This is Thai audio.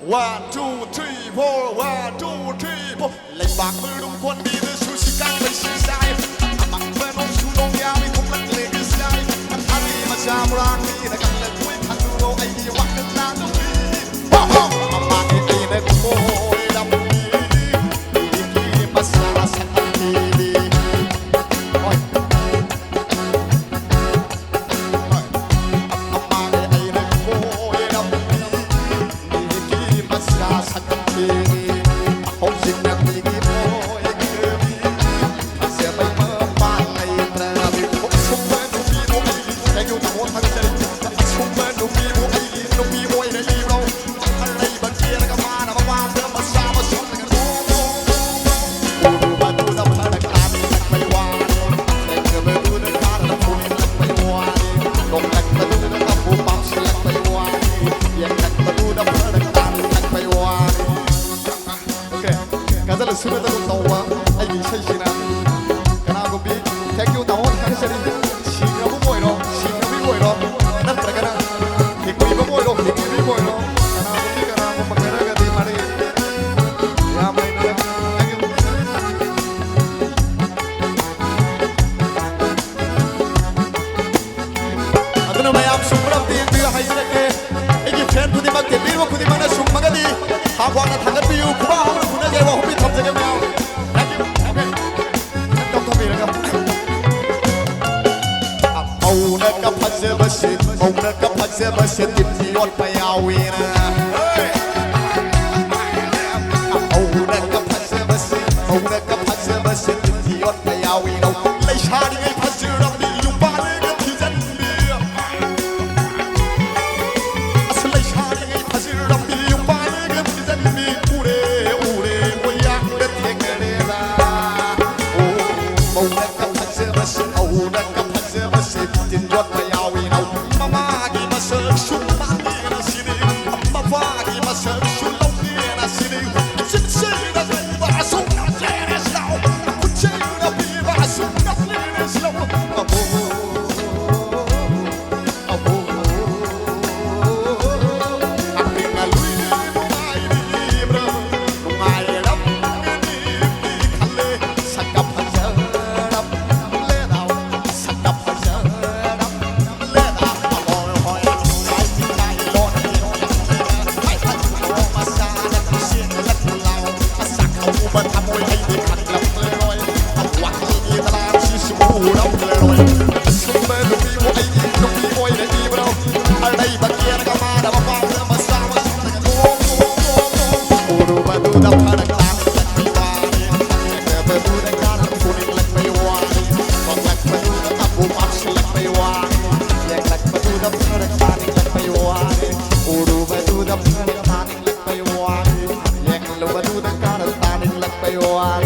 one two three four one two three four เล่นบากมือดุมคนดีหรือชูชิกังไปชี้ใจบักเมื่อน้องชูลงยาไม่คงลักเลงใจอันนี้มาชามรักนี่นะกันเลยคุยทันดูเราไอ้ดีวักกันนานต้องมีบ้ามาไอ้ตีในโมยดำดีดีมาสาสักทีดีSudah tahu tahu ai sai sina kana ko bi thank you tahu kan sari singa bu boy ro singa bi boy ro nan tra kana hikui bu boy ro hikui bi boy ro kana ko pakara ga di mari ya mai na thank you aduna mai aap sumra tiang bi hai sare ke ek fan khudi mak ke bi wo khudi mana sum magadi ha wa na thangat bi u khwa ha khuna ge wo bi thap jage maiเอานักพัฒน์มาเสียเอานักพัฒน์มาเสียติดที่ยอดไปเอาวีนะเอานักพัฒน์มาเสียเอานักพัฒน์มาเสียติดที่ยอดไปเอาวีนะเลยชาดิไอ้พัฒน์เราดีอยู่บ้านเลยกันที่จันทร์ดีอาศัยชาดิไอ้พัฒน์เราดีอยู่บ้านเลยกันที่จันทร์ดีอูเร่ว่าอยากเด็ดเทงเร่ละเอานักพัฒน์มาเสียเอานักจินยศไม่เอาอีเอามาว่ากีมาเสิร์ฟชุดบ้านนี่นะสิดิมาว่ากีมาเสิร์ฟชุดลงนี่นะสิดิฉันเชื่อนะพี่ว่าสุดนักเลงสาวคุณเชื่อนะพี่ว่าสุดนักเลงสาวโอ้โหโอ้โหอันนี้นะลุยนี่บุ้งไอ้ดีบราบุ้งไอ้รับนี่ดีคันเล่สักกับพันเจ้ารับเล่ดาวสักกับพันเจ้ามันทำมวยให้ดีขัดลำเลยลอยเอาหวังให้ดีตลาดชี้สูงเราเลยลอยสุดเบอร์ลูกพี่มวยยิงลูกพี่มวยได้ดีเราอะไรบางเกียร์ก็มาแต่ว่าความเรื่องมาสร้างมาสุดแต่โง่ดูมาดูดาวพาดังตามเล็กไม่ว่าแต่มาดูดังการทำผู้นี้เล็กไม่ว่าบอกเล็กมาดูดังตับผู้ปั๊บเล็กไม่ว่าแยกเล็กมาดูดังพาดังตาเล็กไม่ว่าดูมาดูดังพาดังตาเล็กไม่ว่าแยกลงมาดูดังการตาไปวัน